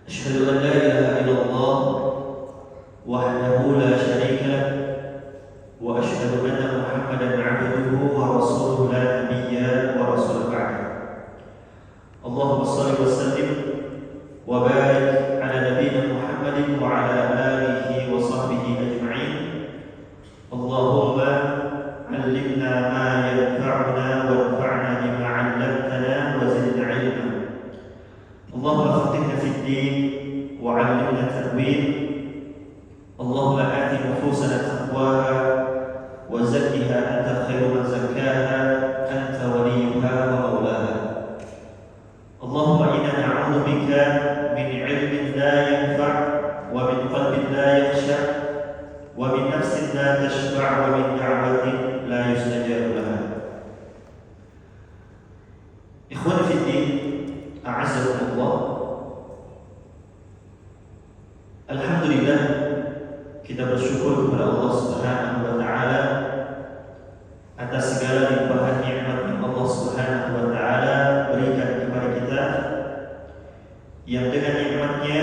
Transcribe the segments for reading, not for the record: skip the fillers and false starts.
أشهد أن لا إله إلا الله وحده لا شريك له وأشهد أن محمدا عبده ورسوله لا نبي ورسول بعده. اللهم صل وسلم وبارك على نبينا محمد وعلى آله وصحبه أجمعين. اللهم علمنا ما ينفعنا وانفعنا بما علمتنا وزدنا علما. اللهم فقهنا في الدين وعلمنا التأويل. اللهم آت نفوسنا تقواها وزكها أنت خير من زكاها أنت وليها ومولاها. اللهم إنا نعوذ بك من علم لا ينفع ومن قلب لا يخشع ومن نفس لا تشبع ومن دعوة لا يستجاب لها. إخواني في الدين أعزكم الله. Alhamdulillah, kita bersyukur kepada Allah Subhanahu wa taala atas segala limpahan nikmat yang Allah Subhanahu wa taala berikan kepada kita, yang dengan nikmatnya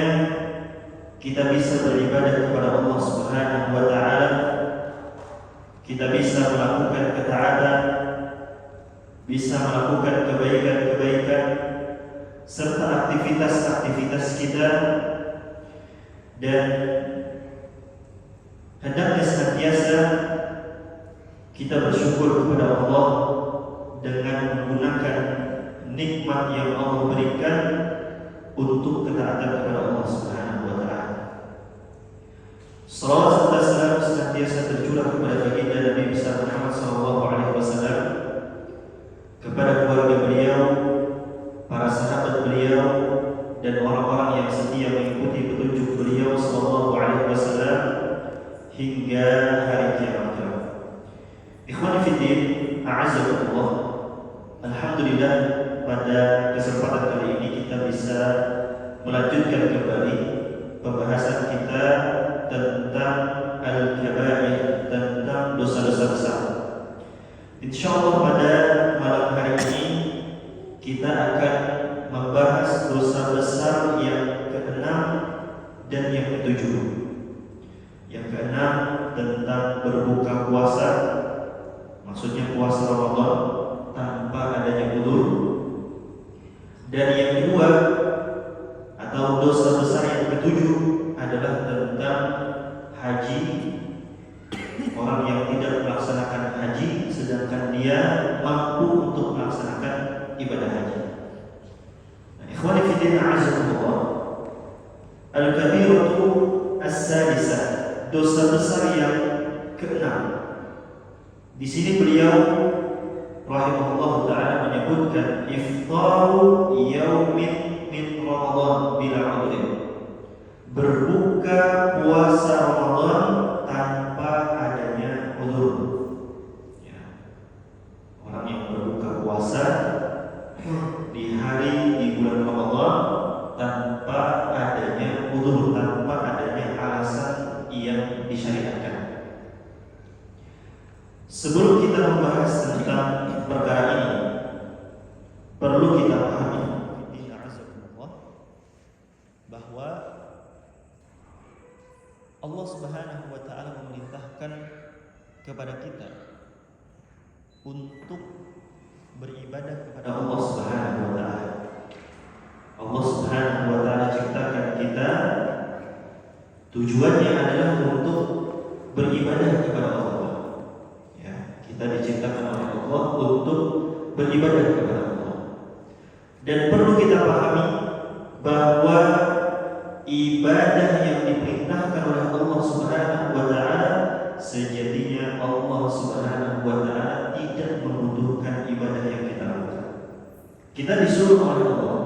kita bisa beribadah kepada Allah Subhanahu wa taala, kita bisa melakukan ketaatan, bisa melakukan kebaikan-kebaikan serta aktivitas-aktivitas kita, dan hendaknya senantiasa kita bersyukur kepada Allah dengan menggunakan nikmat yang Allah berikan untuk ketaatan kepada Allah Subhanahu wa taala. Salawat serta salam senantiasa tercurah kepada baginda Nabi besar Muhammad sallallahu alaihi wasallam, kepada keluarga beliau, para sahabat beliau, dan orang-orang yang setia mengikuti petunjuk beliau sallallahu alaihi wasallam hingga hari kiamat kelak. Ikhwani fi din, a'azzakumullah. Alhamdulillah, pada kesempatan kali ini kita bisa melanjutkan kembali pembahasan kita tentang al-kabair, tentang dosa-dosa besar. Insyaallah pada malam hari ini kita akan membahas dosa besar yang keenam dan yang ketujuh. Yang keenam tentang berbuka puasa, maksudnya puasa Ramadan tanpa adanya udzur. Dan yang kedua atau dosa besar yang ketujuh adalah tentang haji. Orang yang tidak melaksanakan haji sedangkan dia mampu untuk melaksanakan ibadah haji. Ikhwani fi din, a'azzakumullah. Al-kabiratu as-sadisah, dosa besar yang keenam. Di sini beliau rahimahullah taala menyebutkan iftaru yaumin min Ramadan bila udhrin, berbuka puasa Ramadan tanpa adanya udzur. Ya. Orang yang berbuka puasa di hari di bulan Ramadan tanpa adanya udzur, tanpa adanya alasan yang disyariatkan. Sebelum kita membahas tentang perkara ini, perlu kita pahami bahwa Allah Subhanahu wa taala memerintahkan kepada kita untuk beribadah kepada Allah Subhanahu wa taala. Allah Subhanahu wa taala ciptakan kita, tujuannya adalah untuk beribadah kepada Allah. Ya, kita diciptakan oleh Allah untuk beribadah kepada Allah. Dan perlu kita pahami bahwa ibadah yang diperintahkan oleh Allah Subhanahu wa taala, sejatinya Allah Subhanahu wa taala tidak membutuhkan ibadah yang kita lakukan. Kita disuruh oleh Allah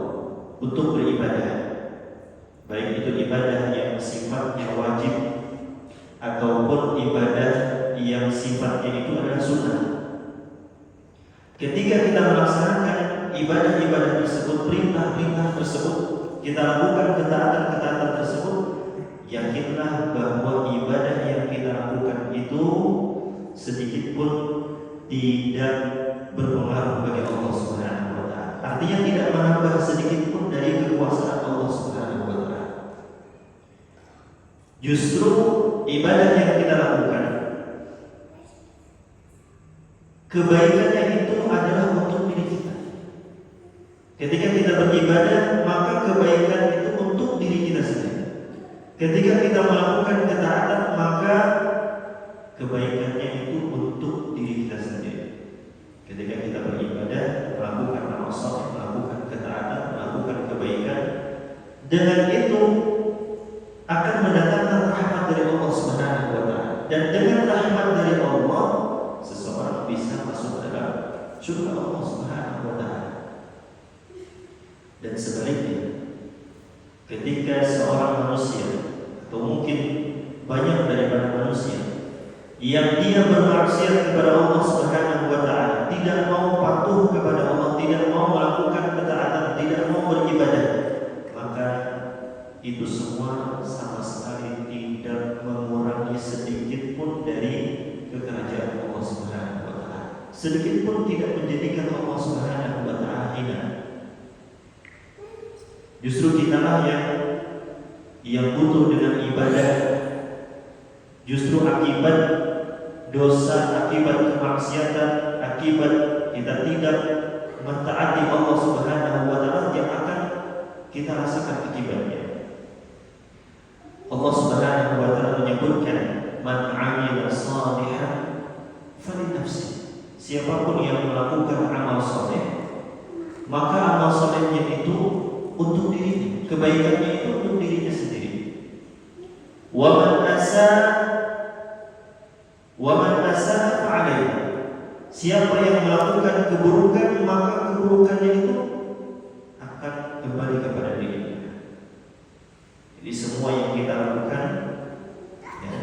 untuk beribadah, baik itu ibadah yang sifatnya wajib ataupun ibadah yang sifatnya itu adalah sunnah. Ketika kita melaksanakan ibadah-ibadah tersebut, perintah-perintah tersebut, kita lakukan ketaatan-ketaatan tersebut, yakinlah bahwa ibadah yang kita lakukan itu sedikit pun tidak berpengaruh bagi Allah Subhanahu wa taala. Artinya tidak menambah sedikit pun dari kekuasaan Allah Subhanahu wa taala. Justru ibadah yang kita lakukan, kebaikannya itu adalah untuk diri kita. Ketika kita beribadah, maka kebaikan itu untuk diri kita sendiri. Ketika kita melakukan ketaatan, maka kebaikannya itu untuk diri kita sendiri. Ketika kita beribadah, melakukan amal saleh, melakukan ketaatan, melakukan kebaikan, dengan itu akan mendatangkan rahmat dari Allah Subhanahu wa taala. Dan dengan rahmat dari Allah, seseorang bisa masuk dalam surga Allah Subhanahu wa taala. Dan sebaliknya, ketika seorang manusia atau mungkin banyak daripada manusia yang dia bermaksiat kepada Allah Subhanahu wa taala, tidak mau patuh kepada Allah, tidak mau melakukan ketaatan, tidak mau beribadah, maka itu semua sama sekali tidak mengurangi sedikit pun dari kekerajaan Allah Subhanahu wa taala. Sedikit pun tidak menjadikan Allah Subhanahu wa taala hina. Justru kitalah yang butuh dengan ibadah. Justru akibat dosa, akibat kemaksiatan, akibat kita tidak mentaati Allah Subhanahu wa taala yang akan kita rasakan akibatnya. Allah Subhanahu wa taala menyebutkan, "Man 'amila shalihan falinafsi." Siapapun yang melakukan amal saleh, maka amal salehnya itu untuk dirinya, kebaikannya itu untuk dirinya sendiri. Wa man asaa fa'alayhi. Siapa yang melakukan keburukan, maka keburukannya itu akan kembali kepada dirinya. Jadi semua yang kita lakukan, ya,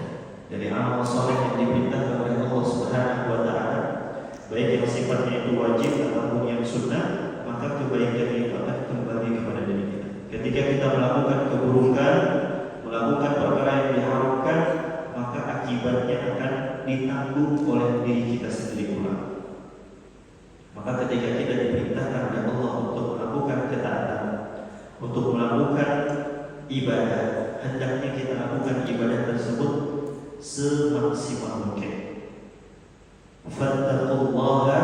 dari amal saleh yang diperintahkan oleh Allah Subhanahu wa taala, baik yang sifatnya itu wajib ataupun yang sunnah, maka kebaikan itu akan kembali kepada diri kita. Ketika kita melakukan keburukan, melakukan perkara yang diharamkan, maka akibatnya akan ditanggung oleh diri kita sendiri pula. Maka ketika kita diperintahkan oleh Allah untuk melakukan ketaatan, untuk melakukan ibadah, hendaknya kita lakukan ibadah tersebut semaksimal mungkin. Fattaqullaha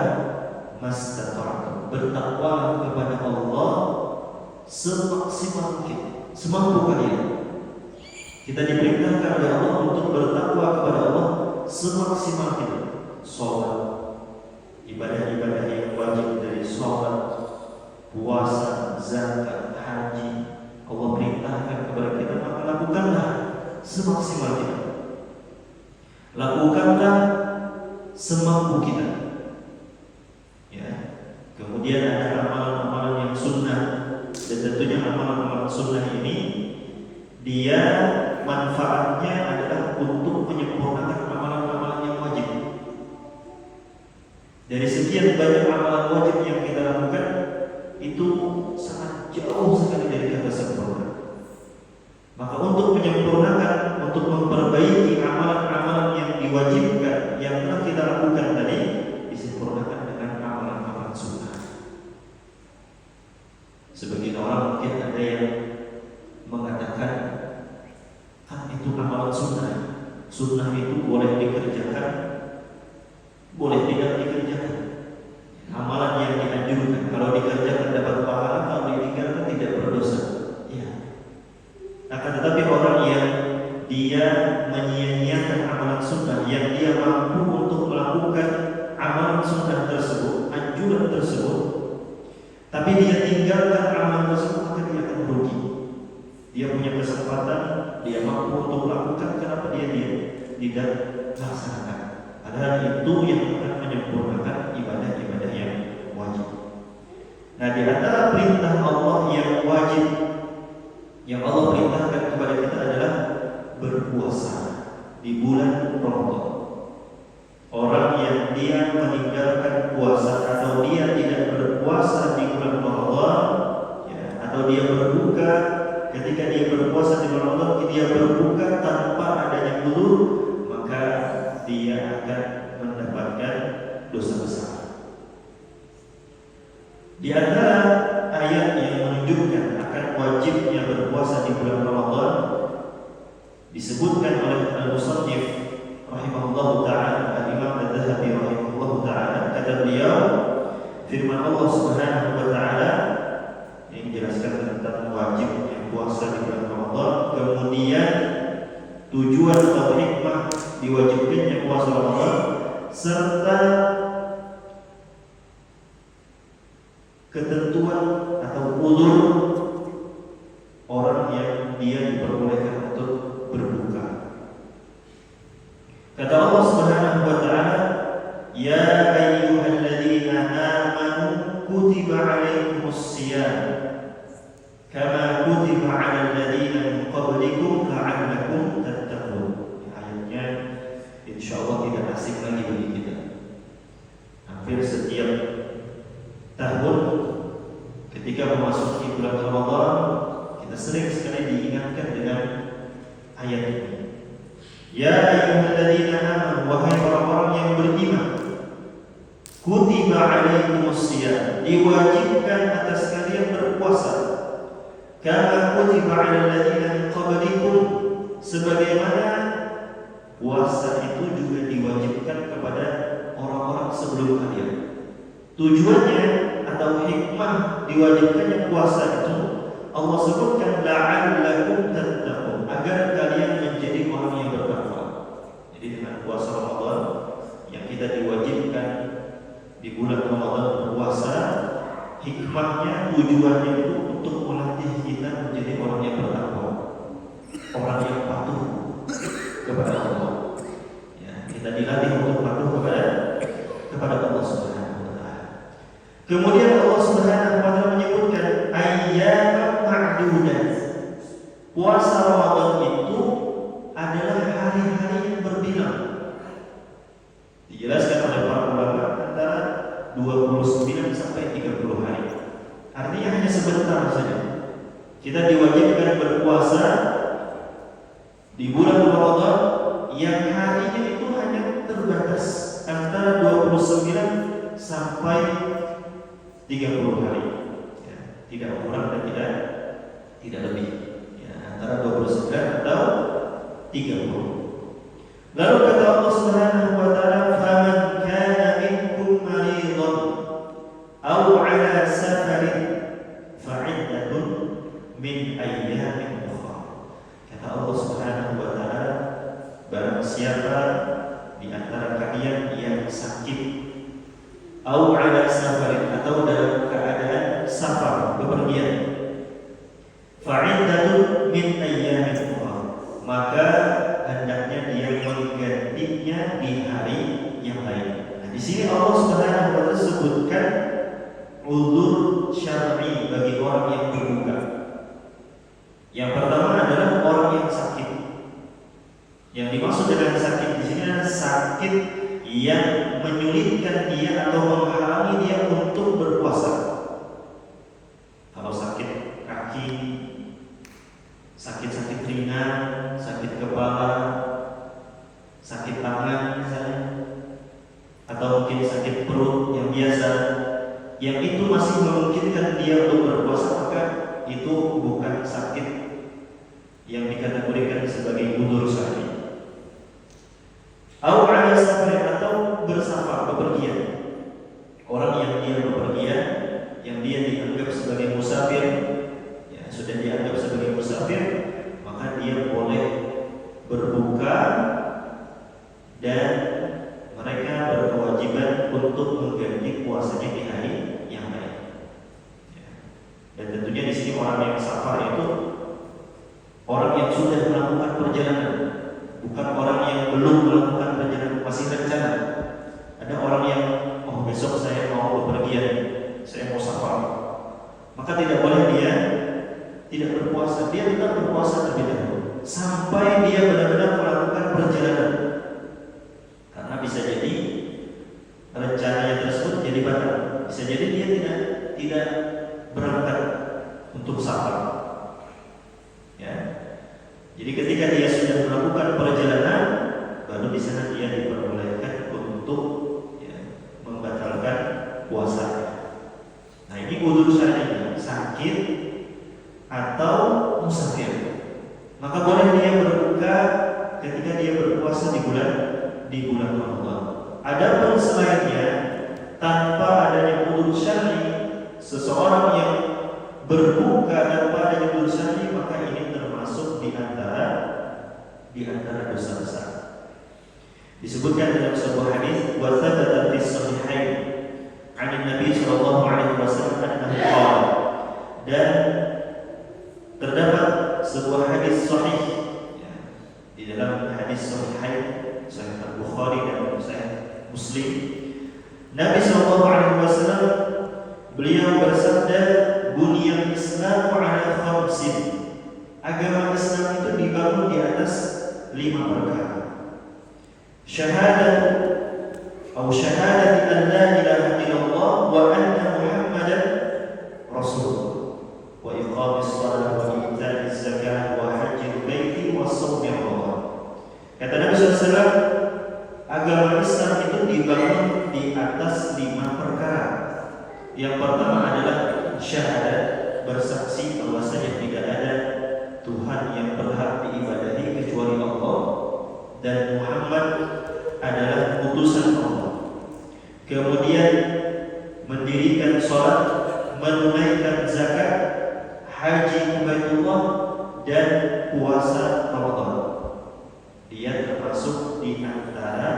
mastata'tum. Bertakwa kepada Allah semaksimal mungkin, semampu kalian. Kita diperintahkan oleh Allah untuk bertakwa kepada Allah semaksimal kita. Sholat, ibadah-ibadah yang wajib dari sholat, puasa, zakat, haji, Allah perintahkan kepada kita, maka lakukanlah semaksimal kita. Lakukanlah semampu kita. Ya. Kemudian ada amalan-amalan yang sunnah, dan tentunya amalan-amalan sunnah ini dia manfaatnya adalah untuk menyempurnakan amalan-amalan yang wajib. Dari sekian banyak amalan wajib yang kita lakukan, itu sangat jauh sekali dari kata sempurna. Maka untuk menyempurnakan, untuk memperbaiki amalan-amalan yang diwajibkan yang telah kita lakukan tadi, disempurnakan dengan amalan-amalan sunnah. Sebagian orang mungkin ada yang mengatakan, kan itu amalan sunnah. Sunnah itu boleh dikerjakan, boleh tidak dikerjakan. Amalan yang dianjurkan, kalau dikerjakan dapat pahala, kalau ditinggalkan tidak berdosa. Ya. Akan tetapi orang yang dia menyia-nyiakan amalan sunnah, yang dia mampu untuk melakukan amalan sunnah tersebut, anjuran tersebut, tapi dia tinggalkan amalan tersebut, maka dia akan rugi. Dia punya kesempatan, dia mampu untuk melakukan, kenapa dia tidak laksanakan? Padahal itu yang akan menyempurnakan ibadah-ibadah yang wajib. Nah, di antara perintah Allah yang wajib, yang Allah perintahkan kepada kita adalah berpuasa di bulan Ramadan. Orang yang dia meninggalkan puasa atau dia tidak berpuasa di bulan Ramadan, ya, atau dia berbuka ketika dia berpuasa di bulan Ramadan, dia berbuka tanpa adanya uzur, maka dia akan mendapatkan dosa besar. Di antara ayat yang menunjukkan akan wajibnya berpuasa di bulan Ramadan Disebutkan oleh al-Musannif rahimahullahu ta'ala, al-Imam Adz-Dzahabi rahimahullahu ta'ala, kata beliau, firman Allah Subhanahu wa ta'ala yang menjelaskan tentang wajibnya puasa di bulan Ramadan, kemudian tujuan atau hikmah diwajibkannya puasa Ramadan, serta ketentuan atau ulur orang yang dia diperbolehkan untuk berbuka. Kata Allah Subhanahu wa ta'ala, ya ayyuhalladzina amanu kutiba 'alaikumus shiyam kama kutiba 'alal ladzina min qablikum la'allakum tattaqun. Ayatnya insyaallah tidak asing lagi bagi kita. Hampir setiap tahun ketika memasuki bulan Ramadan, kita sering sekali diingatkan dengan ayat ini. Ya ayyuhalladzina amanu, wahai orang-orang yang beriman, kutiba 'alaikumus shiyam, diwajibkan atas kalian berpuasa, kama kutiba 'alal ladzina min qablikum, sebagaimana puasa itu juga diwajibkan kepada orang-orang sebelum kalian. Tujuannya atau hikmah diwajibkannya puasa itu Allah sebutkan la'allakum tattaqun, agar kalian menjadi orang yang bertakwa. Jadi dengan puasa Ramadan yang kita diwajibkan di bulan Ramadan berpuasa, hikmahnya, tujuannya itu untuk melatih kita menjadi orang yang bertakwa, orang yang patuh kepada Allah. Ya, kita dilatih untuk patuh kepada Allah Subhanahu wa ta'ala. Kemudian Allah Subhanahu wa ta'ala menyebutkan ayyaman ma'dudat. Puasa Ramadan itu adalah hari-hari yang berbilang. Dijelaskan oleh para ulama antara 29 sampai 30 hari. Artinya hanya sebentar saja. Kita diwajibkan berpuasa di bulan Ramadan yang harinya itu hanya terbatas antara 29 sampai 30 hari. Ya, tidak kurang dan tidak lebih. Ya, antara 29 atau 30. Lalu kata Allah Subhanahu wa ta'ala, faman kana minkum maridan aw 'ala safarin fa'iddatun min ayyamin ukhra. Kata Allah Subhanahu wa ta'ala, barang siapa di antara kalian yang sakit, aw 'ala safarin, atau dalam keadaan safar, bepergian, fa'iddatun min ayyamin ukhra, maka hendaknya dia menggantinya di hari yang lain. Nah, di sini Allah Subhanahu wa ta'ala sebutkan uzur syar'i bagi orang yang berbuka. Yang pertama adalah orang yang sakit. Yang dimaksud dengan sakit di sini adalah sakit yang menyulitkan dia atau menghalangi dia untuk berpuasa. Kalau sakit kaki, sakit-sakit ringan, sakit kepala, sakit tangan misalnya, atau mungkin sakit perut yang biasa, yang itu masih memungkinkan dia untuk berpuasa, maka itu bukan sakit yang dikategorikan sebagai udzur syar'i. Au 'ala safar, atau bersafar, bepergian. Orang yang dia bepergian, yang dia dianggap sebagai musafir, ya sudah dianggap sebagai musafir, maka dia boleh berbuka dan mereka berkewajiban untuk mengganti puasanya di hari yang lain. Ya. Dan tentunya di sini orang yang safar itu orang yang sudah melakukan perjalanan, bukan orang yang belum melakukan perjalanan, masih rencana. Ada orang yang besok saya mau bepergian, saya mau safar, maka tidak boleh dia tidak berpuasa. Dia tetap berpuasa terlebih dahulu sampai dia benar-benar melakukan perjalanan, karena bisa jadi rencananya tersebut jadi batal. Bisa jadi dia tidak berangkat untuk safar. Ya. Jadi ketika dia sudah melakukan perjalanan, baru di sana dia diperbolehkan untuk membatalkan puasa. Nah, ini udzur syar'i, sakit atau musafir. Maka boleh dia berbuka berbuka ketika dia berpuasa di bulan Ramadan. Adapun selainnya tanpa adanya udzur syar'i, seseorang yang berbuka tanpa adanya udzur syar'i, maka ini termasuk di antara dosa besar. Disebutkan dalam sebuah hadis, wa thabata fi sahihain 'an Nabi sallallahu alaihi wasallam annahu qala, dan terdapat sebuah hadis sahih ya, di dalam hadis sahihain, Sahih Al-Bukhari dan Sahih Muslim. Nabi sallallahu alaihi wasallam beliau bersabda, "Buniyal Islam 'ala khamsin." Agama Islam itu dibangun di atas 5 perkara. Syahadati an la ilaha illallah wa anna Muhammadan Rasulullah, wa iqamis shalah wa ita'iz zakah wa hajjil baiti wa shaumi Ramadan. Kata Nabi SAW, agama Islam itu dibangun di atas 5 perkara. Yang pertama adalah syahadat, bersaksi bahwasanya tidak ada Tuhan yang berhak diibadahi kecuali Allah dan Muhammad adalah utusan Allah. Kemudian mendirikan sholat, menunaikan zakat, haji ke Baitullah, dan puasa Ramadan. Dia termasuk di antara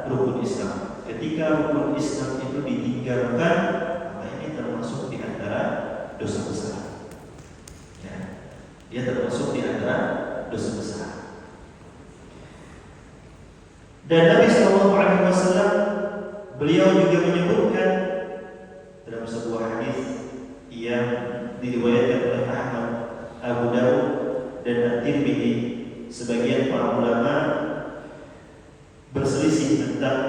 rukun Islam. Ketika rukun Islam itu ditinggalkan, maka ini termasuk di antara dosa besar. Ya, dia termasuk di antara dosa besar. Dan Nabi SAW beliau juga menyebutkan dalam sebuah hadis yang diriwayatkan oleh Ahmad, Abu Dawud dan At-Tirmidzi. Sebagian para ulama berselisih tentang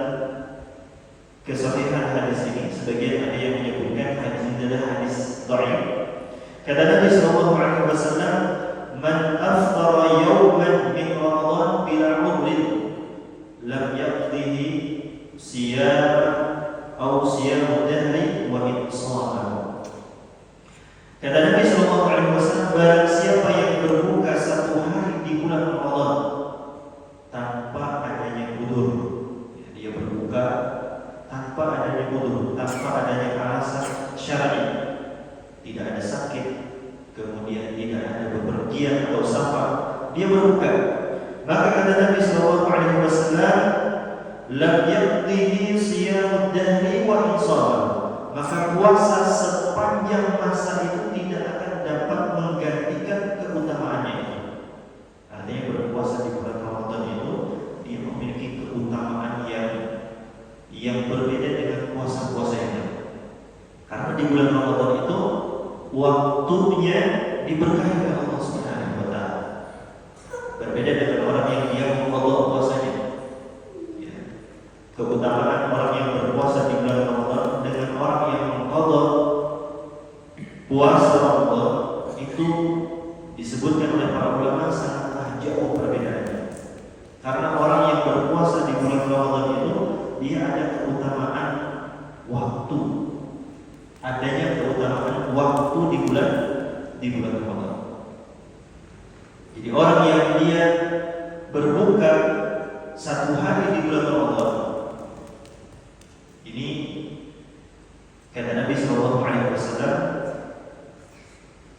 kesahihan hadis ini. Sebagian ada yang menyebutkan hadis ini adalah hadis dhaif. Kata Nabi SAW, "Man aftara yawman min Ramadan bila udhrin lam yaqdihi siyam atau siyam dahri wa insana." Kata Nabi SAW, barang siapa yang berbuka 1 hari di bulan Ramadan tanpa adanya udzur, dia berbuka tanpa adanya udzur, tanpa adanya alasan syar'i, tidak ada sakit, kemudian tidak ada bepergian atau safar, dia berbuka, maka kata Nabi SAW, lam yaqdihi siyam dahri wa insana, maka puasa sepanjang masa itu tidak akan dapat menggantikan keutamaannya itu. Artinya berpuasa di bulan Ramadan itu dia memiliki keutamaan yang berbeda dengan puasa-puasa yang lain. Karena di bulan Ramadan itu waktunya diberkahi oleh Allah Subhanahu wa taala. Berbeda dengan orang yang dia mengqadha puasanya. Ya. Keutamaan orang yang berpuasa di bulan Ramadan dengan orang yang mengqadha puasa Ramadan itu disebutkan oleh para ulama sangatlah jauh perbedaannya. Karena orang yang berpuasa di bulan Ramadan itu dia ada keutamaan waktu, adanya keutamaan waktu di bulan Ramadan. Jadi orang yang dia berbuka 1 hari di bulan Ramadan ini, kata Nabi SAW,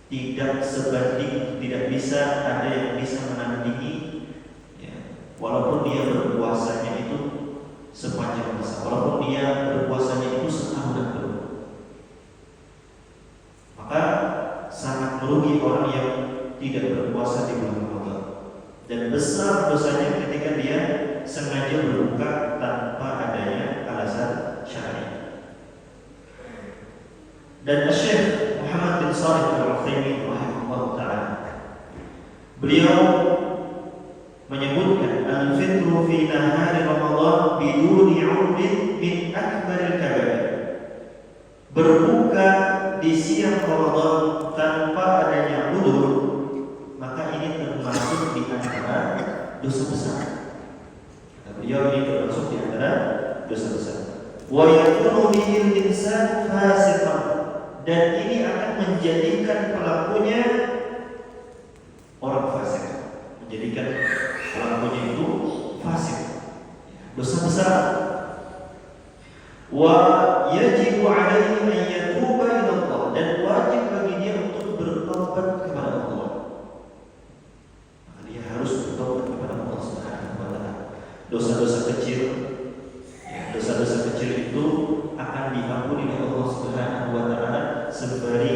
tidak sebanding, tidak bisa ada yang bisa menandingi ya, walaupun dia berpuasanya itu sepanjang masa, walaupun dia berpuasanya itu setahun penuh. Maka sangat merugi orang yang tidak berpuasa di bulan Ramadan, dan besar dosanya ketika dia sengaja berbuka tanpa adanya alasan syar'i. Dan Syekh Muhammad bin Shalih Al-Utsaimin rahimahullah ta'ala, beliau menyebutkan al-fitru fi nahari Ramadan biduni 'udrin min akbaril kabair. Berbuka di siang Ramadan tanpa adanya udzur, maka ini termasuk di antara dosa besar. Kata beliau, ini termasuk di antara dosa besar. Wa yakunu bihi al-insan fasiqan, dan ini akan menjadikan pelakunya orang fasik, menjadikan kepada Allah. Maka dia harus bertobat kepada Allah Subhanahu wa taala. Dosa-dosa kecil, ya, dosa-dosa kecil itu akan diampuni oleh Allah Subhanahu wa taala sembari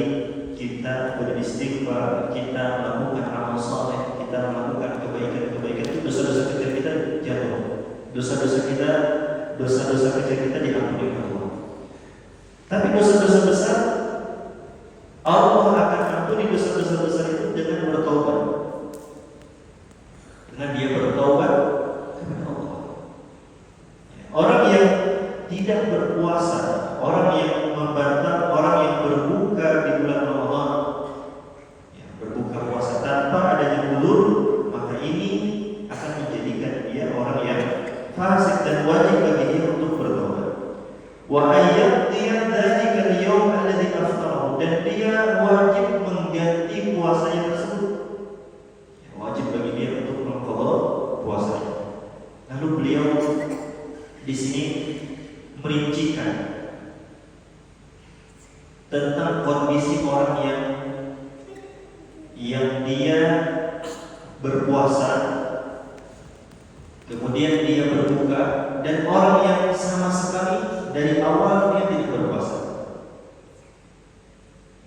kita beristighfar, kita melakukan amal saleh, kita melakukan kebaikan-kebaikan, itu dosa-dosa kecil kita jatuh. Dosa-dosa kecil kita diampuni oleh Allah. Tapi dosa-dosa besar, Allah akan ampuni dosa-dosa besar itu dengan bertaubat. Dengan dia bertaubat kepada Allah. Orang yang tidak berpuasa, orang yang membatal, orang yang berbuka di bulan Ramadan, ya, berbuka puasa tanpa adanya uzur, maka ini akan menjadikan dia orang yang fasik dan wajib bagi dia untuk bertobat. Wa ayyatiya dzalika al-yawm alladhi aftarahu, dan dia wajib mengganti puasanya tersebut. Ya, wajib bagi dia untuk mengqadha puasanya. Lalu beliau di sini merincikan tentang kondisi orang yang dia berpuasa, kemudian dia berbuka, dan orang yang sama sekali dari awal dia tidak berpuasa.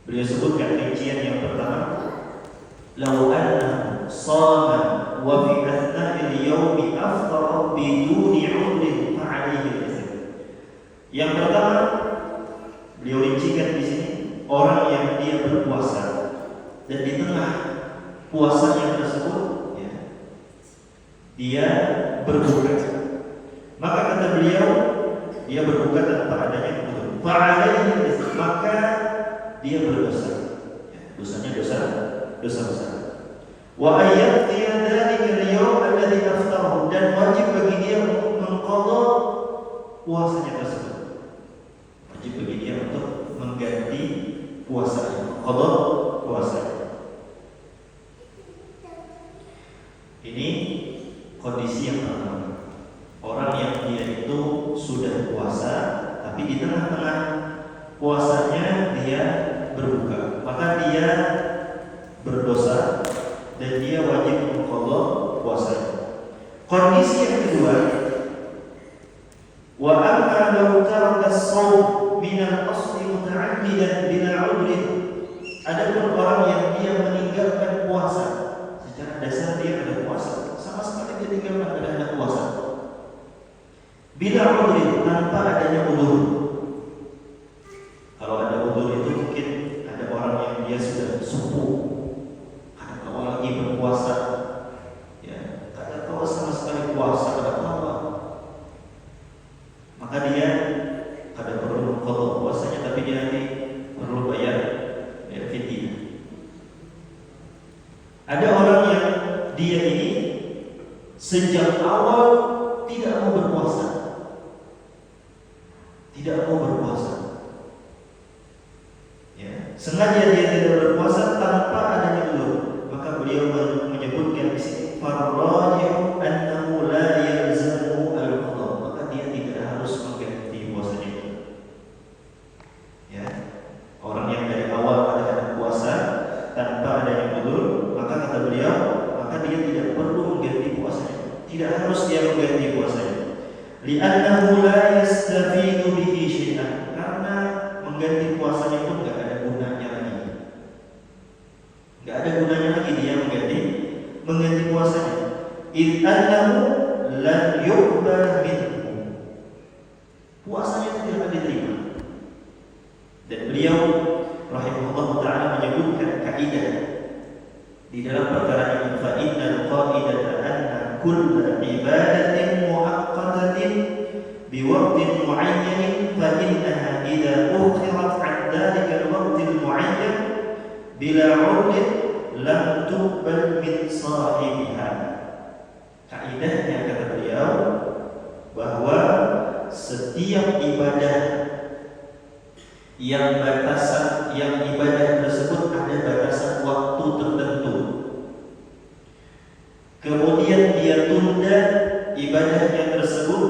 Beliau sebutkan rincian yang pertama, "Lau annahu shama wa fi athna'il yawmi aftara biduni 'udrin fa'alayhi al-ithm." Yang pertama, beliau rincikan di sini orang yang dia berpuasa dan di tengah puasanya tersebut, ya, dia berbuka. Maka kata beliau, dia berbuka tanpa adanya uzur. Fa'alayhi al-ithm, maka dia berdosa. Ya, dosanya dosa besar. Wa ayyatiya dzalika al-yawm alladhi aftarahu, dan wajib bagi dia untuk mengqadha puasanya tersebut. Wajib bagi dia untuk mengganti puasanya, qadha puasanya. Ini kondisi yang pertama. Orang yang dia itu sudah puasa, tapi di tengah-tengah puasanya dia berbuka, maka dia berdosa dan dia wajib mengqadha puasanya. Kondisi yang kedua, wa amma law taraka as-shawm min al-asli muta'ammidan bila 'udrin. Adapun orang yang dia meninggalkan puasa secara dasar, dia ada puasa, sama sekali dia tinggalkan ada puasa bila 'udrin, tanpa adanya uzur. Kalau ada uzur itu mungkin ada orang yang dia sudah subuh, kadang awal lagi berpuasa, ya, kadang tahu sama sekali puasa, kadang tahu, maka dia kadang perlu mengqadha puasanya, tapi dia nanti perlu bayar fidyah. Ada orang yang dia ini sejak awal tidak mau berpuasa, sengaja dia tidak berpuasa tanpa adanya uzur. Maka beliau menyebutkan di sini, farraji'u annahu la yalzamu al-qadha, maka dia tidak harus mengganti puasanya. Ya, orang yang dari awal ada puasa tanpa adanya uzur, maka kata beliau, maka dia tidak perlu mengganti puasanya, tidak harus dia mengganti puasanya. Li'annahu la yastafidu bihi syai'an, karena mengganti puasanya pun enggak ada gunanya lagi dia mengganti puasanya. Id annahu lan yuqbal minhu, puasanya itu tidak diterima. Dan beliau rahimahullah ta'ala menyebutkan kaidah di dalam perkara ini, fa innal qaidata anna kull ibadatin muaqqatatin bi waqtin muayyan fa innaha idza ukhirat 'an dhalika al-waqt al-muayyan bila 'udrin lam tuqbal min sahibiha. Kaidahnya, kata beliau, bahwa setiap ibadah yang ibadah tersebut ada batasan waktu tertentu, kemudian dia tunda ibadahnya tersebut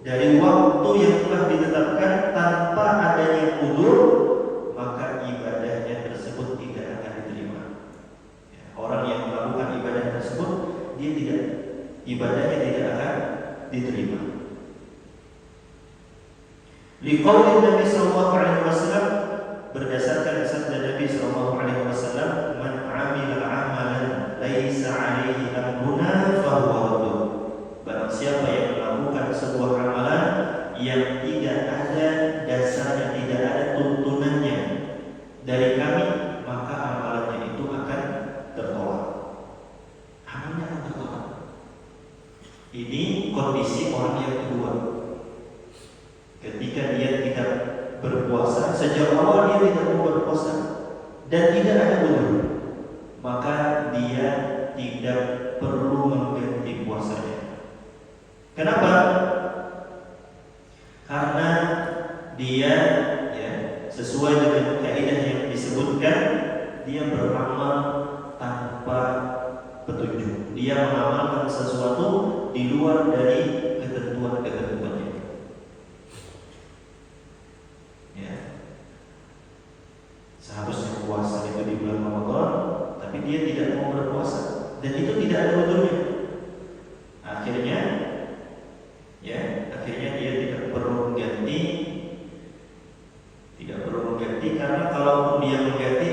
dari waktu yang telah ditetapkan tanpa adanya uzur, maka ibadahnya tersebut tidak akan diterima. ibadahnya tidak akan diterima. Liqauli Nabi sallallahu alaihi wasallam, berdasarkan sabda Nabi sallallahu alaihi wasallam, man 'amila 'amalan laisa 'alaihi amruna fa huwa radd. Barang siapa yang melakukan sebuah amalan yang tidak ada dasarnya, tidak ada tuntunannya dari kami, maka amalannya itu akan tertolak. Amalnya akan tertolak. Ini kondisi orang yang kedua. Ketika dia tidak berpuasa, sejak awal dia tidak mau berpuasa dan tidak ada uzur, maka dia tidak perlu mengganti puasanya. Kenapa? Karena dia sesuai dengan kaidah yang disebutkan, dia beramal tanpa petunjuk. Dia mengamalkan sesuatu di luar dari ketentuan-ketentuannya. Seharusnya puasa itu di bulan Ramadan, tapi dia tidak mau berpuasa dan itu tidak ada uzurnya. Akhirnya dia tidak perlu mengganti, karena kalaupun dia mengganti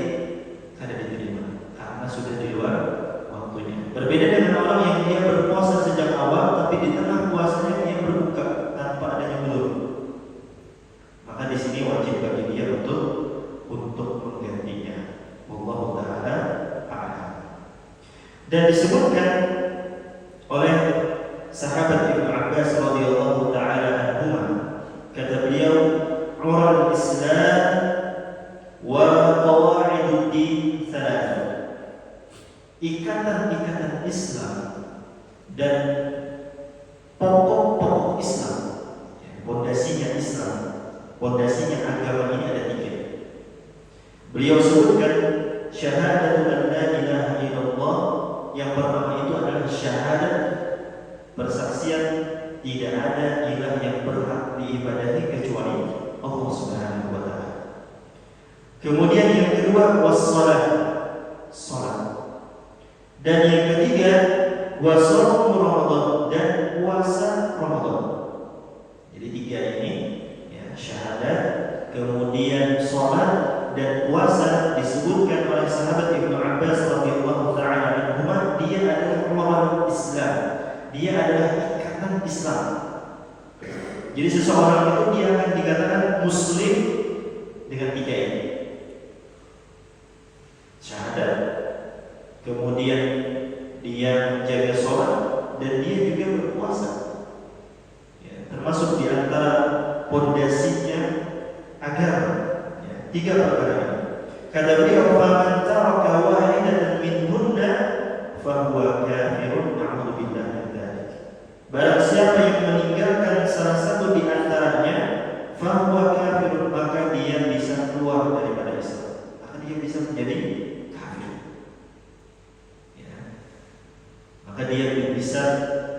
tidak diterima karena sudah di luar waktunya. Berbeda dengan orang yang dia berpuasa sejak awal, tapi di tengah puasanya dia berbuka tanpa adanya uzur. Maka di sini wajib bagi dia untuk menggantinya. Wallahu ta'ala a'lam. Dan disebutkan oleh sahabat Ibnu Abbas radhiyallahu ta'ala anhuma, kata beliau, "Ural Islam wa qawaidud din thalath." Ikatan-ikatan Islam dan pokok-pokok Islam, pondasinya Islam, pondasinya agama ini ada 3. Beliau sebutkan syahadatu an la ilaha illallah. Yang pertama itu adalah syahadat, persaksian tidak ada ilah yang berhak diibadahi kecuali Allah Subhanahu wa taala. Kemudian yang kedua wassalah, salat. Dan yang ketiga wasaumu Ramadan, dan puasa Ramadan. Jadi 3 ini syahadat, kemudian salat dan puasa. Disebutkan oleh sahabat Ibnu Abbas radhiyallahu taala anhuma, dia adalah umarul Islam, dia adalah ikatan Islam. Jadi seseorang itu dia akan dikatakan muslim dengan 3 ini: syahadat, kemudian dia menjaga sholat, dan dia juga berpuasa. Termasuk di antara pondasinya agama 3 perkara ini. Kata beliau, "Faman taraka wahidatan minhunna fa huwa kafirun, na'udzu billahi min dzalik." Barang siapa yang meninggalkan salah satu di antaranya, fa huwa kafirun, maka dia bisa keluar daripada Islam. Maka dia bisa menjadi kafir. Maka dia bisa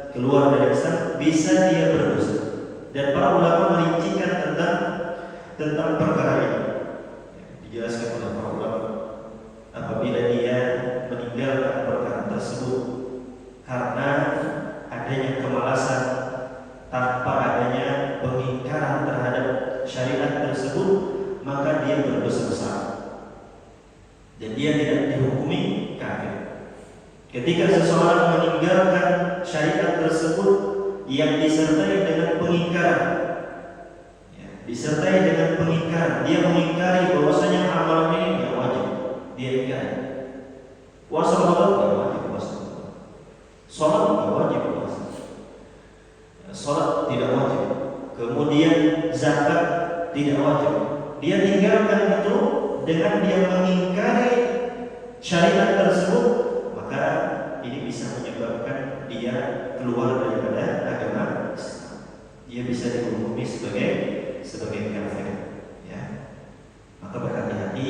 keluar dari Islam, bisa dia berdosa. Dan para ulama merincikan tentang perkara ini. Dijelaskan oleh para ulama, apabila dia meninggalkan perkara tersebut karena adanya kemalasan, tanpa adanya pengingkaran terhadap syariat tersebut, maka dia berdosa besar dan dia tidak dihukumi kafir. Ketika seseorang meninggalkan syariat tersebut yang disertai dengan pengingkaran, dia mengingkari bahwasanya amalan ini tidak wajib, dia ingkari. Puasa Ramadan tidak wajib puasa, sholat tidak wajib puasa, sholat tidak wajib, kemudian zakat tidak wajib. Dia tinggalkan itu dengan dia mengingkari syariat tersebut, maka ini bisa menyebabkan dia keluar daripada agama Islam. Dia bisa dihukumi sebagai kafir. Maka berhati-hati,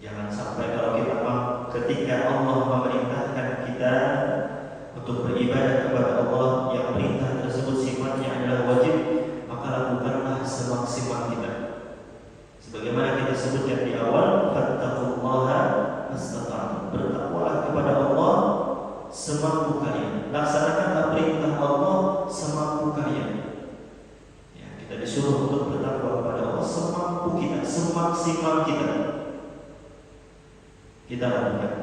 jangan sampai kalau kita ketika Allah memerintahkan kita untuk beribadah kepada Allah, yang perintah tersebut sifatnya adalah wajib, maka lakukanlah semaksimal kita. Sebagaimana kita sebutkan di awal, fattaqullaha mastata'tum, bertakwalah kepada Allah semampu kalian. kita lakukan.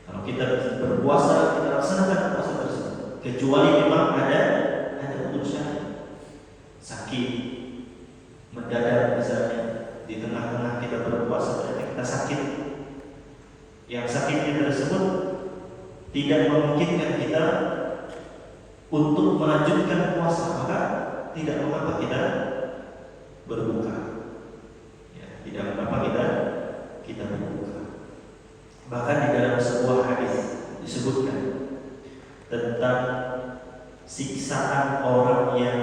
Kalau kita berpuasa, kita laksanakan puasa tersebut. Kecuali memang ada udur syar'i, sakit mendadak misalnya, di tengah-tengah kita berpuasa ternyata kita sakit, yang sakitnya tersebut tidak memungkinkan kita untuk melanjutkan puasa, maka tidak mengapa kita berbuka. Ya, tidak mengapa kita berbuka. Bahkan di dalam sebuah hadis disebutkan tentang siksaan orang yang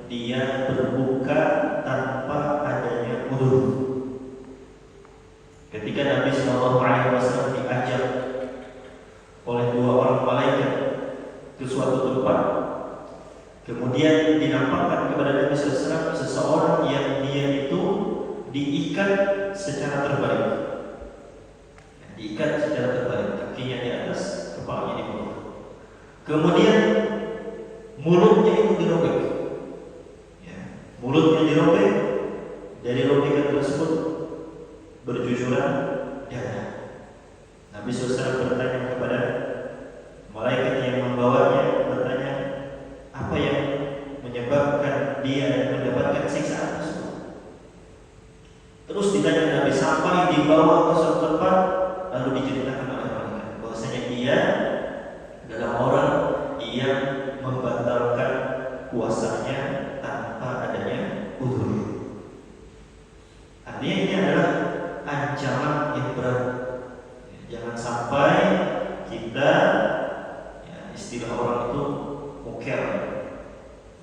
dia berbuka tanpa adanya udzur. Ketika Nabi SAW diajak oleh dua orang malaikat ke suatu tempat, kemudian dinampakkan kepada Nabi SAW seseorang yang dia itu diikat secara terbalik. Diikat secara terbalik, kakinya di atas, kepalanya di bawah. Kemudian mulutnya itu dirobek. Ya, mulutnya dirobek, dari robekan tersebut berjujuran darah. Nabi SAW bertanya kepada malaikat yang membawanya, bertanya, apa yang menyebabkan dia mendapatkan siksaan tersebut? Terus ditanya Nabi sampai dibawa ke suatu tempat, lalu diceritakan oleh malaikat bahwasanya dia adalah orang yang membatalkan puasanya tanpa adanya udzur. Artinya ini adalah ancaman yang berat. Jangan sampai kita, ya, istilah orang itu muker.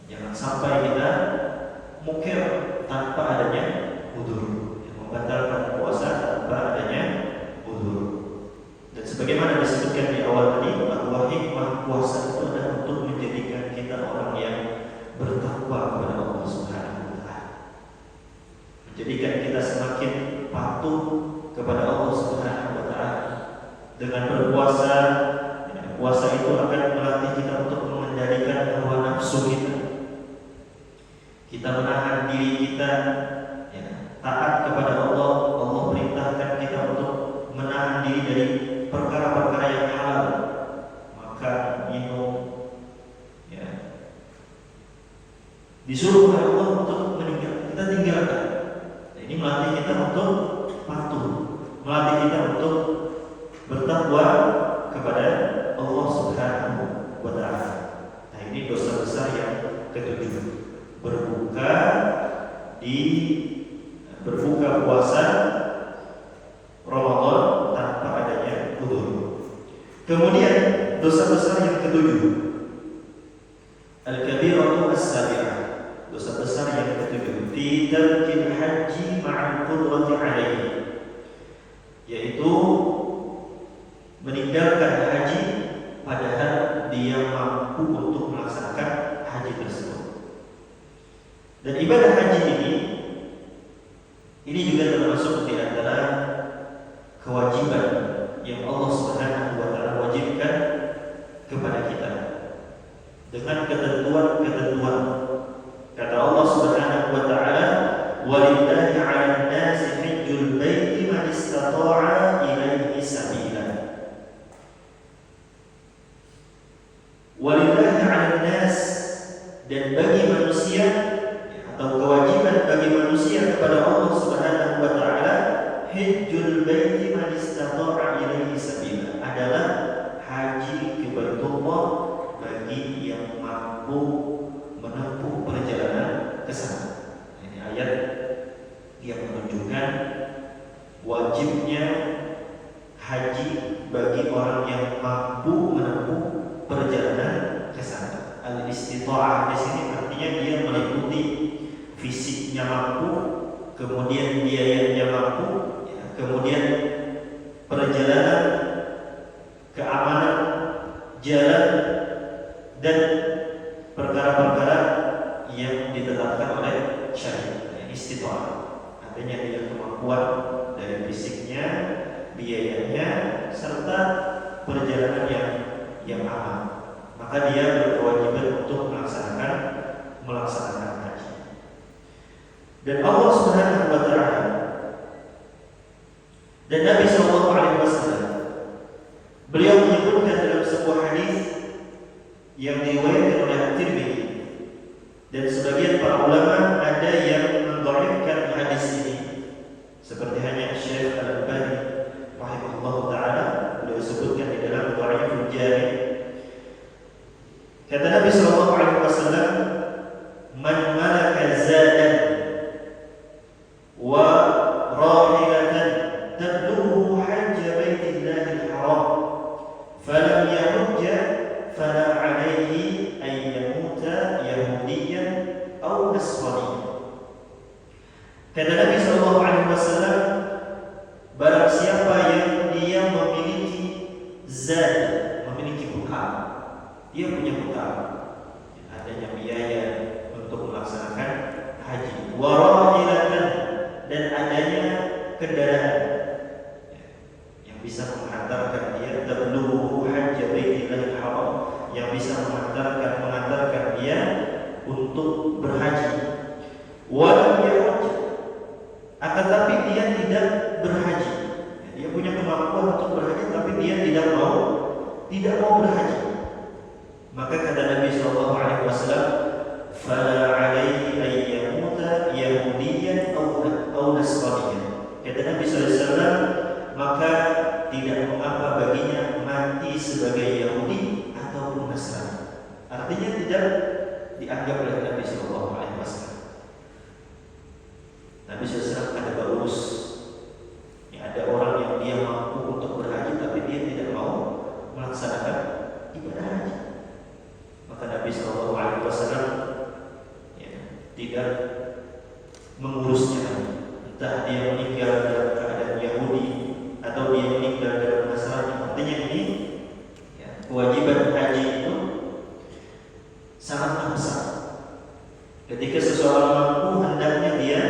Jangan sampai kita muker tanpa adanya udzur, membatalkan puasa tanpa adanya udzur. Dan sebagaimana disebutkan di awal tadi, bahwa hikmah puasa itu adalah untuk menjadikan kita orang yang bertakwa kepada Allah Subhanahu wa taala. Menjadikan kita semakin patuh kepada Allah Subhanahu wa taala. Dengan berpuasa, ya, puasa itu akan melatih kita untuk mengendalikan hawa nafsu kita. Kita menahan diri kita, ya, taat kepada Allah. Allah perintahkan kita untuk menahan diri dari perkara-perkara yang halal, makan, minum, ya, disuruh oleh Allah untuk meninggalkan, kita tinggalkan. Nah, ini melatih kita untuk patuh, melatih kita untuk bertakwa kepada Allah Subhanahu wa taala. Nah, ini dosa besar yang ketujuh. Berbuka puasa Ramadan tanpa adanya udzur. Kemudian dosa besar yang ketujuh, al-kabiratu as-sabi'ah. Dosa besar yang ketujuh, fi tarkil haji ma'al qudrati 'alaihi, yaitu meninggalkan haji padahal dia mampu untuk melaksanakan haji tersebut. Dan ibadah haji ini juga termasuk di antara kewajiban yang Allah Subhanahu wa taala wajibkan kepada kita dengan ketentuan-ketentuan. Kata Allah Subhanahu wa taala, "Walillahi 'alan nasi hajjul baiti man istata'a ilaihi sabila." Walillahi 'alan nas, dan bagi manusia, atau kewajiban bagi manusia kepada Allah Subhanahu wa taala, hajjul baiti man istata'a ilaihi sabila, adalah haji ke Baitullah bagi yang mampu menempuh perjalanan ke sana. Ini ayat yang menunjukkan wajibnya haji bagi orang yang mampu menempuh perjalanan ke sana. Al-istita'ah di sini artinya dia meliputi fisiknya mampu, kemudian biayanya mampu, ya, kemudian perjalanan, keamanan jalan, dan perkara-perkara yang ditetapkan oleh syariat. Ini istita'ah, artinya dia kemampuan dari fisiknya, biayanya, serta perjalanan yang aman. Maka dia berkewajiban untuk melaksanakan haji. Dan Allah Subhanahu wa taala dan Nabi SAW Beliau menyebutkan dalam sebuah hadis yang diriwayatkan oleh At-Tirmidzi, dan sebagian para ulama ada yang mendhaifkan hadis ini, seperti hanya Syekh Al-Albani rahimahullah taala, beliau sebutkan di dalam Dhaiful Jami'. Kata Nabi sallallahu alaihi wasallam, "Man malaka zadan wa rahilatan tablughu hajja baitillahil haram falam yahujja fala alaihi an yamuta yahudiyan aw nasraniyan." Kata Nabi sallallahu alaihi wasallam, barang siapa yang dia memiliki zad, memiliki bekal, dia punya bekal, adanya biaya untuk melaksanakan haji, warahilatan, dan adanya kendaraan yang bisa menghantarkan dia, tablughu hajja baitillahil haram, yang bisa mengantarkan dia untuk berhaji. Walam yahujj, akan tapi dia tidak berhaji. Dia punya kemampuan untuk berhaji, tapi dia tidak mau berhaji. Maka kata Nabi sallallahu alaihi wasallam, "Fala alaihi an yamuta yahudiyan aw nasraniyan." Kata Nabi sallallahu alaihi wasallam, maka tidak mengapa baginya mati sebagai Yahudi ataupun Nasrani. Artinya tidak dianggap oleh Nabi sallallahu alaihi wasallam. Nabi sallallahu alaihi wasallam ada bagus. Ada orang yang dia mampu untuk berhaji, tapi dia tidak mau melaksanakan ibadah haji. Maka Nabi sallallahu alaihi wasallam tidak mengurusnya, entah dia meninggal dalam keadaan Yahudi atau dia meninggal dalam Nasrani. Artinya ini kewajiban haji itu sangat besar. Ketika seseorang mampu, hendaknya dia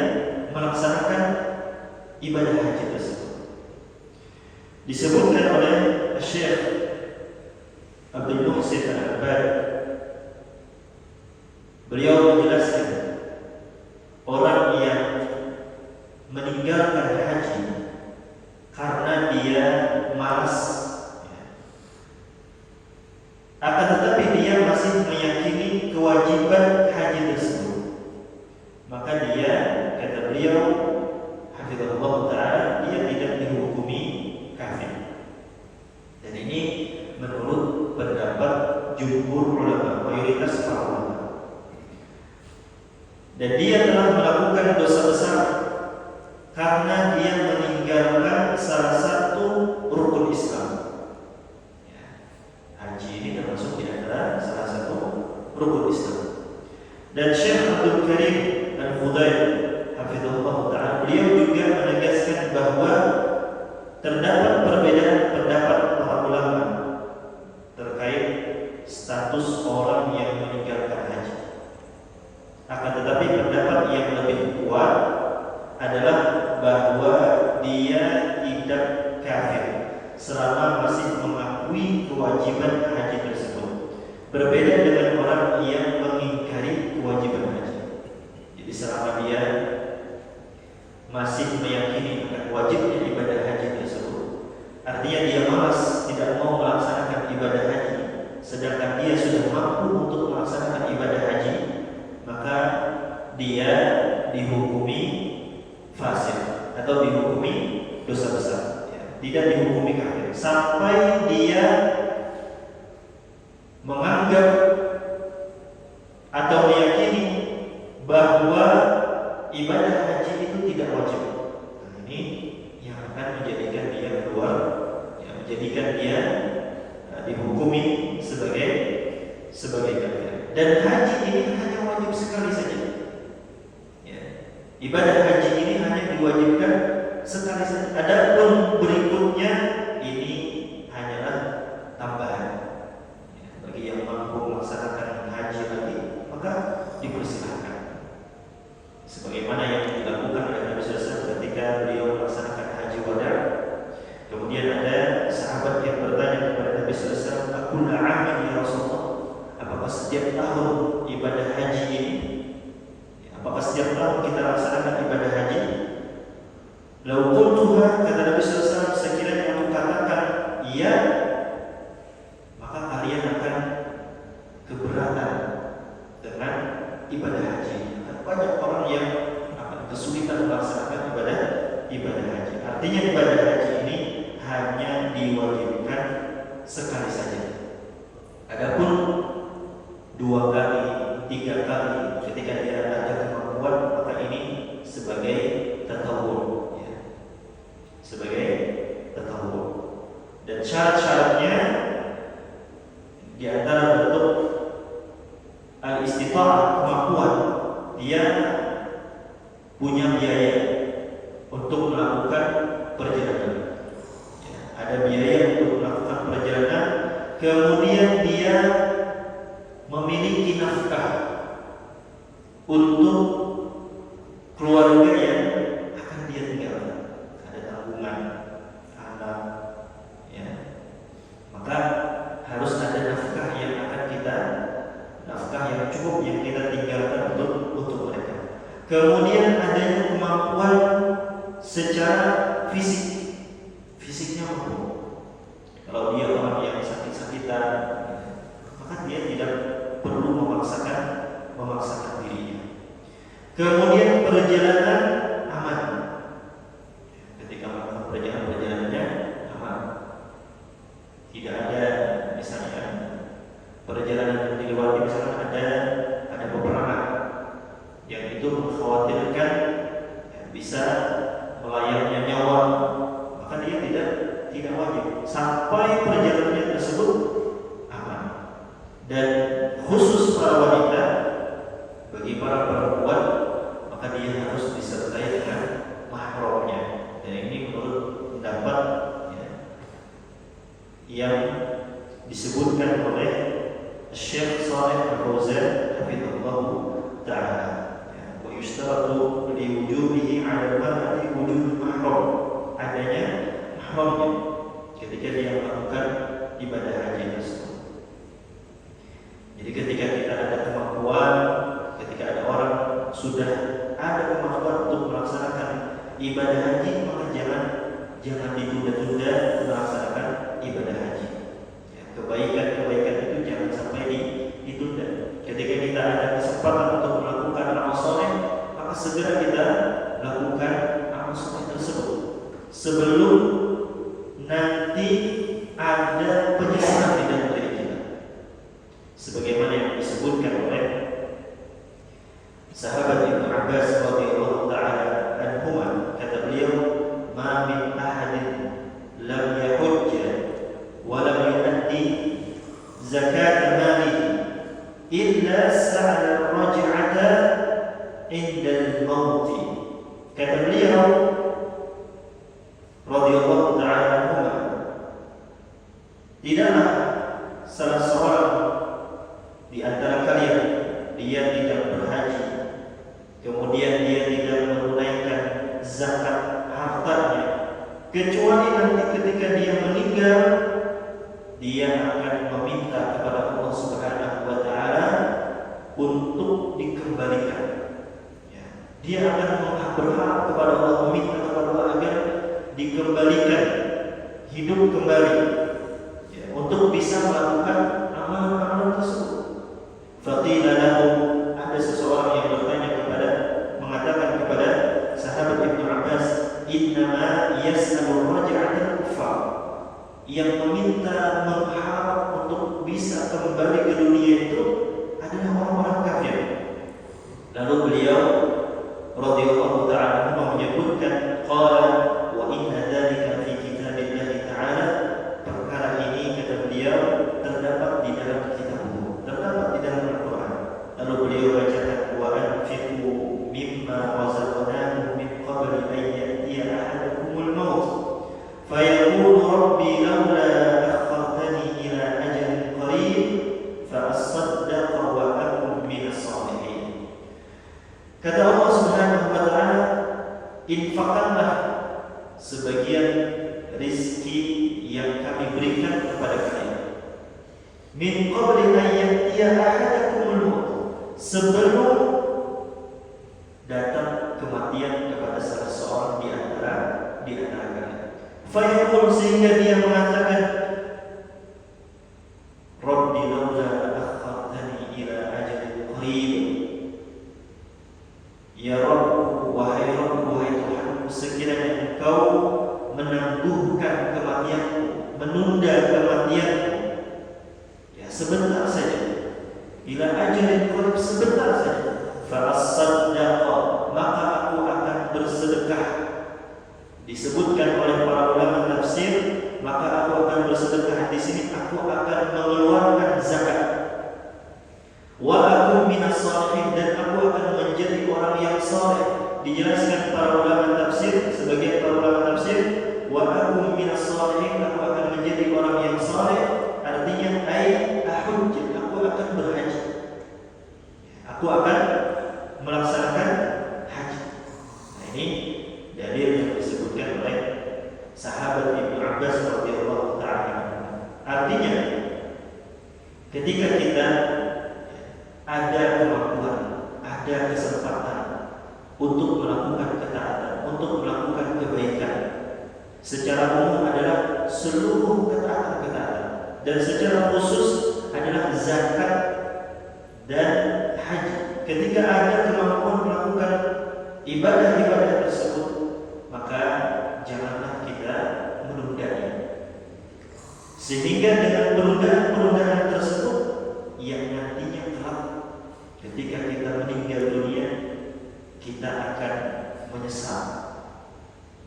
melaksanakan ibadah haji tersebut. Disebutkan oleh Syekh Abdul Muhsin Al-Abbad, beliau menjelaskan orang yang meninggalkan haji karena dia malas, akan tetapi dia masih meyakini kewajiban haji tersebut, maka dia, kata beliau hafizahullah ta'ala, dia tidak dihukumi kafir. Dan ini menurut pendapat jumhur ulama, mayoritas para ulama. Dan dia telah melakukan dosa besar karena dia meninggalkan salah satu rukun Islam. Haji ini termasuk di antara salah satu rukun Islam. Dan Syekh Abdul Karim Al-Fudail hafizahullah ta'ala, beliau juga menegaskan bahwa terdapat perbedaan pendapat para ulama terkait status orang yang meninggalkan haji. Akan tetapi pendapat yang lebih kuat adalah bahwa dia tidak kafir selama masih mengakui kewajiban haji tersebut. Berbeda dengan orang yang mengingkari kewajiban haji. Jadi selama dia masih meyakini akan wajibnya ibadah haji tersebut, artinya dia malas, tidak mau melaksanakan ibadah haji, sedangkan dia sudah mampu untuk melaksanakan ibadah haji, maka dia dihukumi fasik atau dihukumi dosa besar, tidak dihukumi kafir, sampai dia menganggap atau meyakini bahwa ibadah haji itu tidak wajib. Nah, ini yang akan menjadikan dia keluar, menjadikan dia dihukumi sebagai kafir. Dan haji ini hanya wajib sekali saja. Ibadah haji ini hanya diwajibkan sekali saja. Adapun berikutnya ini hanyalah tambahan. Bagi yang mampu melaksanakan haji lagi, maka dipersilakan. Sebagaimana yang dilakukan oleh Nabi SAW ketika beliau melaksanakan haji wada. Kemudian ada sahabat yang bertanya kepada Nabi SAW, "Akulla 'amin ya Rasulullah?" Apakah setiap tahun ibadah haji ini? Apakah setiap tahun kita laksanakan ibadah haji? Lau qultuha, kata Nabi SAW, sekiranya aku katakan iya, diwajibkan sekali saja. Adapun 2 kali, 3 kali ketika dia ada kemampuan, maka ini sebagai tatawwu, ya. Sebagai tatawwu. Dan syarat-syaratnya di antara bentuk al-istita'ah, kemampuan, dia punya biaya untuk melakukan perjalanan. Ya, ada biaya untuk melakukan perjalanan, kemudian dia memiliki nafkah untuk keluarga yang akan dia tinggalkan. Ada tanggungan anak, ya. Maka harus ada nafkah yang cukup yang kita tinggalkan untuk mereka. Kemudian adanya kemampuan secara fisiknya mampu. Kalau dia orang yang sakit-sakitan, maka dia tidak perlu memaksakan dirinya. Kemudian perjalanan aman. Ketika melakukan perjalanannya aman. Tidak ada misalnya perjalanan di luar, misalnya ada peperangan yang itu mengkhawatirkan bisa melayangnya nyawa, maka dia tidak wajib sampai perjalanannya tersebut aman. Dan khusus para wanita, bagi para perempuan, maka dia harus disertai dengan mahramnya. Dan ini menurut pendapat yang disebutkan oleh Syekh Shalih Al-Fauzan hafizahullah ta'ala. Wa yushtaratu li wujubihi 'ala al-mar'ati wujud mahram, adanya mahramnya ketika dia melakukan ibadah haji tersebut. Jadi ketika kita ada kemampuan, ketika ada orang sudah ada kemampuan untuk melaksanakan ibadah haji, maka jangan ditunda-tunda melaksanakan ibadah haji. Kebaikan itu jangan sampai ditunda. Ketika kita ada kesempatan untuk melakukan amal soleh, maka segera kita lakukan amal soleh tersebut sebelum nanti ada penyesalan di dalam diri kita. Sebagaimana yang disebutkan oleh sahabat Ibnu Abbas radhiyallahu ta'ala anhuma, kata beliau, "Ma min ahadin lam yahujja wa lam yu'addi zakat malihi illa sa'ala raj'ata inda al-maut." Kata beliau radhiyallahu ta'ala anhuma, tidaklah salah seorang di antara kalian dia tidak berhaji, kemudian dia tidak menunaikan zakat hartanya, kecuali nanti ketika dia meninggal dia akan meminta kepada Allah Subhanahu wa ta'ala untuk dikembalikan. Dia akan berharap kepada Allah, meminta kepada Allah agar dikembalikan, hidup kembali, untuk bisa melakukan amalan-amalan tersebut. Faqila lahu, ada seseorang yang mengatakan kepada sahabat Ibnu Abbas, "Innama yas'alu raj'atal kuffar." Yang meminta, mengharap untuk bisa kembali ke dunia itu adalah orang-orang kafir. Lalu beliau radhiyallahu ta'ala menyebutkan, qala wa inna dzalika fi kitabillahi ta'ala, perkara ini kata beliau terdapat di dalam kitabmu, terdapat di dalam Al-Qur'an. Lalu beliau bacakan, wa anfiqu mimma razaqnakum min qabli an ya'tiya ahadakumul maut fayaqulu rabbi laula akhartani ila ajalin qarib fa asaddaqa wa akun minas salihin. Kata Allah Subhanahu wa ta'ala, infakkanlah sebagian rizki yang kami berikan kepada kalian, min qabli an ya'tiya ahadakumul maut, sebelum datang kematian kepada salah seorang di antara kalian. Fayaqul, sehingga dia mengatakan, Rabbi laula akhartani ila ajalin qarib. Ya Rabb, wahai Rabb, wahai Tuhan, sekiranya Engkau menangguhkan menangguhkan kematianku, menunda kematianku, ya sebentar saja, ila ajalin qarib, sebentar saja, fa as-saddaqa, maka aku akan bersedekah. Disebutkan oleh para ulama tafsir, maka aku akan bersedekah di sini, aku akan mengeluarkan zakat. Wa aku minas shalihin, dan aku akan menjadi orang yang saleh. Dijelaskan para ulama tafsir, sebagian para ulama tafsir, wa aku minas shalihin, aku akan menjadi orang yang saleh, artinya ahujj, aku akan berhaji. Aku akan melaksanakan haji. Nah, ini dalil yang disebutkan oleh sahabat Ibnu Abbas radhiyallahu ta'ala. Artinya, ketika kita ada kemampuan, ada kesempatan untuk melakukan ketaatan, untuk melakukan kebaikan, secara umum adalah seluruh ketaatan-ketaatan, dan secara khusus adalah zakat dan haji. Ketika ada kemampuan melakukan ibadah-ibadah tersebut, maka janganlah kita menundanya. Sehingga dengan penundaan-penundaan tersebut yang nantinya kelak ketika kita meninggal dunia, kita akan menyesal.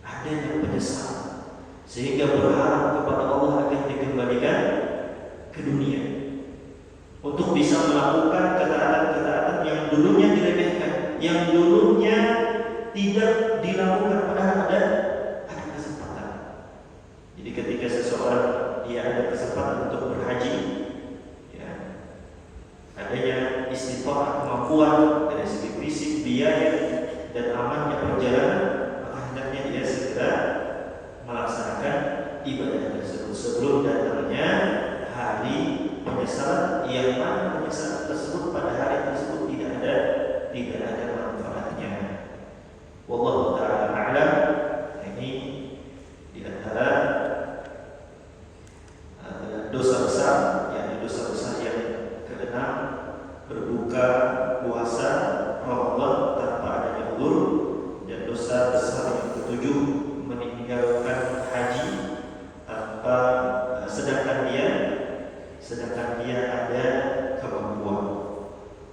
Adanya penyesalan, sehingga berharap kepada Allah agar dikembalikan ke dunia untuk bisa melakukan ketaatan-ketaatan yang dulunya diremehkan, yang dulunya tidak dilakukan, padahal ada kesempatan. Jadi ketika seseorang dia ada kesempatan untuk berhaji, ya, adanya istiqamah, kemampuan dari segi fisik, biaya, dan amannya perjalanan, maka hendaknya dia segera melaksanakan ibadah tersebut sebelum datangnya hari penyesalan, yang mana penyesalan tersebut pada hari tersebut tidak ada manfaatnya. Wallahu ta'ala a'lam. Ini di antara dosa besar, yakni dosa besar yang keenam, berbuka puasa Ramadan tanpa adanya uzur, dan dosa besar yang ketujuh, meninggalkan haji tanpa sedangkan dia ada kemampuan.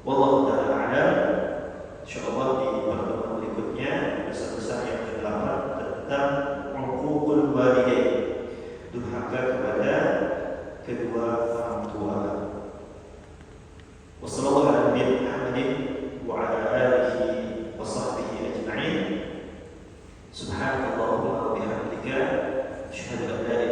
Wallahu ta'ala a'lam. Insyaallah di pertemuan berikutnya dosa besar yang ke-8 tentang uququl walidain, durhaka kepada kedua orang tua. Wassallallahu ala nabiyina Muhammadin wa ala alihi wa sahbihi ajma'in. Subhanakallahumma wa bihamdika, asyhadu an la